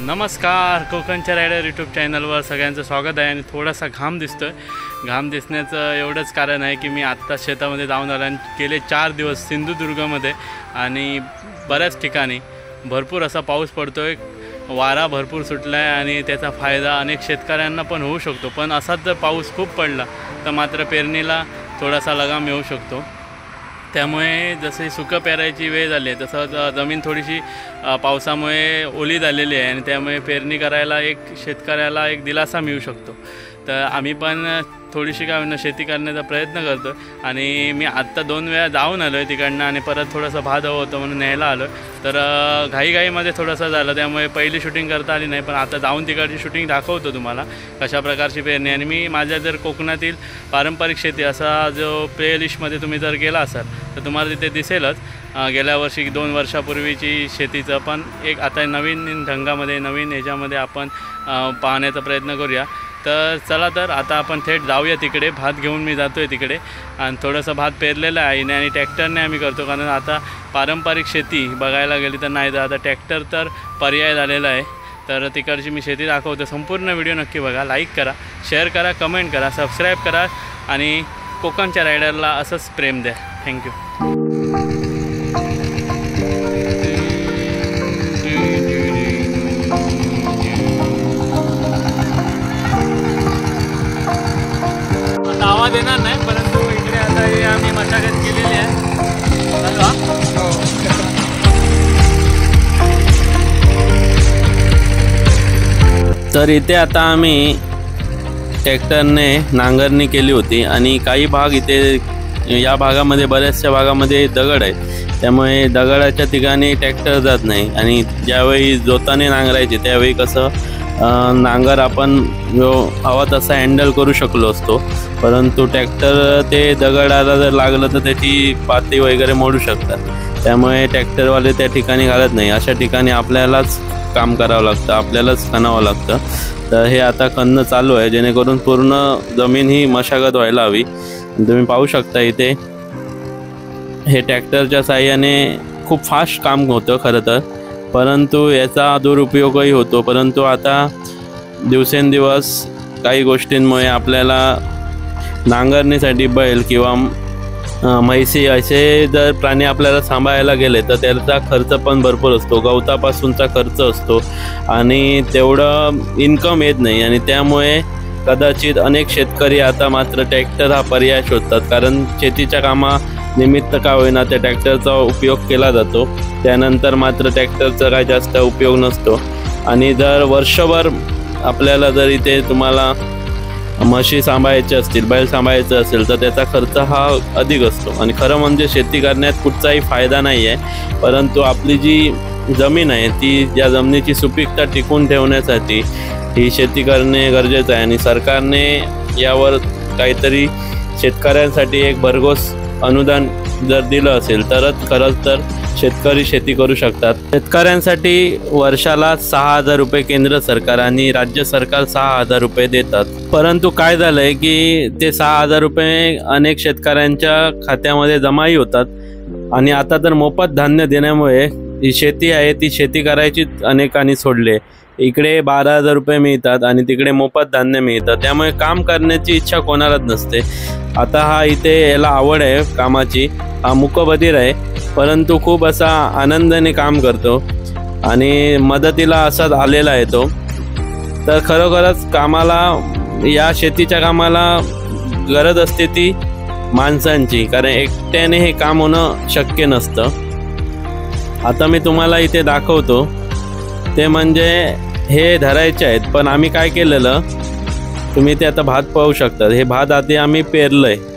नमस्कार, कोकणच्या rider YouTube चॅनलवर सगळ्यांचं स्वागत आहे। आणि थोडासा घाम दिसतोय। घाम दिसण्याचं एवढंच कारण आहे की मी आत्ता शेतामध्ये जाऊन आलो आणि गेले 4 दिवस सिंधुदुर्गमध्ये आणि बऱ्याच ठिकाणी भरपूर असा पाऊस पडतोय, वारा भरपूर सुटला आहे आणि त्याचा फायदा अनेक शेतकऱ्यांना पण होऊ शकतो। पण असाच जर पाऊस खूप पडला तर मात्र पेरणीला थोडासा लगाम येऊ शकतो। त्यामुळे जसे सुकं पेरायची वेळ झाली आहे तसं जमीन थोडीशी पावसामुळे ओली झालेली आहे आणि त्यामुळे पेरणी करायला शेतकऱ्याला एक दिलासा मिळू शकतो। तर आम्ही पण थोडीशी शेती करण्याचा प्रयत्न करतो आणि मी आत्ता 2 वेळा जाऊन आलो आहे तिकडनं आणि परत थोडंसं भात हवं होतं म्हणून न्यायला आलो। तर घाईघाईमध्ये थोडंसं झालं, त्यामुळे पहिली शूटिंग करता आली नाही, पण आता जाऊन तिकडची शूटिंग दाखवतो तुम्हाला कशा प्रकारची पेरणी। आणि मी माझ्या जर कोकणातील पारंपरिक शेती असा जो प्लेलिस्टमध्ये तुम्ही जर गेला असाल तर तुम्हाला तिथे दिसेलच। गेल्या वर्षी 2 वर्षापूर्वीची शेतीचं पण एक आता नवीन ढंगामध्ये नवीन ह्याच्यामध्ये आपण पाहण्याचा प्रयत्न करूया। तर चला, तर आता आपण थेट जाऊया तिकडे। भात घेऊन मी जातो आहे तिकडे आणि थोडंसं भात पेरलेलं आहे आणि ट्रॅक्टरने आम्ही करतो, कारण आता पारंपरिक शेती बघायला गेली तर नाही, तर आता ट्रॅक्टर तर पर्याय झालेला आहे। तर तिकडची मी शेती दाखवतो। संपूर्ण व्हिडिओ नक्की बघा, लाईक करा, शेअर करा, कमेंट करा, सबस्क्राईब करा आणि कोकणच्या रायडरला असंच प्रेम द्या। थँक्यू। आवाज येणार नाही, परंतु इकडे आता आम्ही मशागत केलेली आहे। तर इथे आता आम्ही ट्रॅक्टरने नांगरणी केली होती आणि काही भाग इथे या भागामध्ये बऱ्याचशा भागामध्ये दगड आहे, त्यामुळे दगडाच्या ठिकाणी ट्रॅक्टर जात नाही। आणि ज्यावेळी जोताने नांगरायचे त्यावेळी कसं नांगर आपण जो हवा तसा हँडल करू शकलो असतो, परंतु ट्रॅक्टर ते दगडाला जर लागलं तर त्याची पाती वगैरे मोडू शकतात, त्यामुळे ट्रॅक्टरवाले त्या ठिकाणी घालत नाही। अशा ठिकाणी आपल्यालाच काम करावं लागतं, आपल्यालाच खणावं लागतं। तर हे आता खणणं चालू आहे जेणेकरून पूर्ण जमीन ही मशागत व्हायला हवी। तुम्ही पाहू शकता इथे हे ट्रॅक्टरच्या साहाय्याने खूप फास्ट काम होतं खरं तर, परंतु याचा दुरुपयोगही होतो। परंतु आता दिवसेंदिवस काही गोष्टींमुळे आपल्याला नांगरणीसाठी बैल किंवा म्हैसी असे जर प्राणी आपल्याला सांभाळायला गेले तर त्याचा खर्च पण भरपूर असतो, गवतापासूनचा खर्च असतो आणि तेवढं इन्कम येत नाही। आणि त्यामुळे कदाचित अनेक शेतकरी आता मात्र ट्रॅक्टर हा पर्याय शोधतात, कारण शेतीच्या कामानिमित्त का होईना त्या ट्रॅक्टरचा उपयोग केला जातो। त्यानंतर मात्र ट्रॅक्टरचा काही जास्त उपयोग नसतो। आणि जर वर्षभर आपल्याला जर इथे तुम्हाला म्हशी सांभाळायचे असतील, बैल सांभाळायचं असेल तर त्याचा खर्च हा अधिक असतो आणि खरं म्हणजे शेती करण्यात कुठचाही फायदा नाही आहे। परंतु आपली जी जमीन आहे ती या जमिनीची सुपीकता टिकून ठेवण्यासाठी ही शेती करणे गरजेचं आहे आणि सरकारने यावर काहीतरी शेतकऱ्यांसाठी एक भरघोस अनुदान जर दिलं असेल तरच खरंच तर शेतकरी शेती करू शकतात। शेतकऱ्यांसाठी वर्षाला 6,000 रुपये केंद्र सरकार आणि राज्य सरकार 6,000 रुपये देतात, परंतु काय झालं आहे की ते 6,000 रुपये अनेक शेतकऱ्यांच्या खात्यामध्ये जमाही होतात आणि आता तर मोफत धान्य देण्यामुळे ही शेती आहे ती शेती करायची अनेकांनी सोडले। इकडे 12,000 रुपये मिळतात आणि तिकडे मोफत धान्य मिळतं, त्यामुळे काम करण्याची इच्छा कोणालाच नसते। आता हा इथे याला आवड आहे कामाची, हा मूकबधीर आहे परंतु खूप असा आनंदाने काम करतो आणि मदतीला असाच आलेला आहे तो। तर खरोखरच कामाला, या शेतीच्या कामाला गरज असते ती माणसांची, कारण एकट्याने हे काम होणं शक्य नसतं। आता मी तुम्हाला इथे दाखवतो ते म्हणजे हे धरायचे आहेत, पण आम्ही काय केलेलं तुम्ही ते आता भात पाहू शकता। हे भात आधी आम्ही पेरलं आहे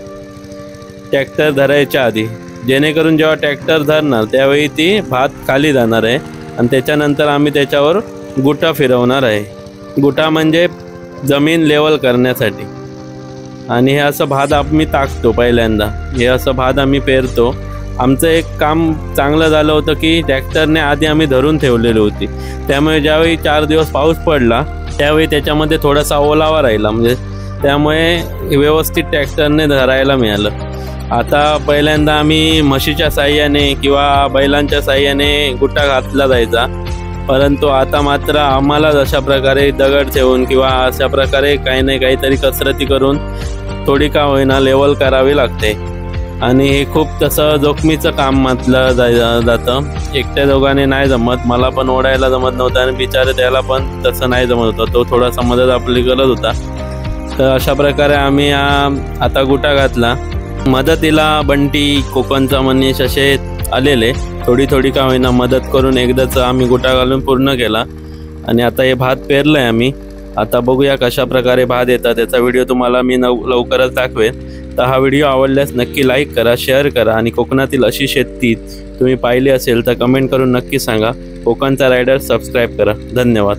ट्रॅक्टर धरायच्या आधी, जेणेकरून जेव्हा ट्रॅक्टर धरणार त्यावेळी ती भात खाली जाणार आहे आणि त्याच्यानंतर आम्ही त्याच्यावर गुटा फिरवणार आहे। गुटा म्हणजे जमीन लेवल करण्यासाठी। आणि हे असं भात आम्ही टाकतो पहिल्यांदा, हे असं भात आम्ही पेरतो। आमचं एक काम चांगलं झालं होतं की ट्रॅक्टरने आधी आम्ही धरून ठेवलेली होती, त्यामुळे ज्यावेळी 4 दिवस पाऊस पडला त्यावेळी त्याच्यामध्ये थोडासा ओलावा राहिला, म्हणजे त्यामुळे व्यवस्थित ट्रॅक्टरने धरायला मिळालं। आता पहिल्यांदा आम्ही म्हशीच्या साहाय्याने किंवा बैलांच्या साहाय्याने गुटा घातला जायचा परंतु आता मात्र आम्हाला अशा प्रकारे दगड ठेवून किंवा अशा प्रकारे काही नाही काहीतरी कसरती करून थोडी का होईना लेवल करावी लागते आणि हे खूप तसं जोखमीचं काम म्हटलं जातं। एकट्या दोघांनी नाही जमत, मला पण ओढायला जमत नव्हतं आणि बिचारे त्याला पण तसं नाही जमत होतं, तो थोडासा मदत आपली गरज होता। तर अशा प्रकारे आम्ही आता गुटा घातला। मदतीला बंटी, कोकणचा मनीष असे आलेले, थोडी थोडी का होईना मदत करून एकदाच आम्ही गुटा घालून पूर्ण केला आणि आता हे भात पेरलंय आम्ही। आता बघूया कशा प्रकारे भात येतात, त्याचा व्हिडिओ तुम्हाला मी लवकरच दाखवेन। तर हा व्हिडिओ आवडल्यास नक्की लाईक करा, शेअर करा आणि कोकणातील अशी शेती तुम्ही पाहिली असेल तर कमेंट करून नक्की सांगा। कोकणचा रायडर सबस्क्राईब करा। धन्यवाद।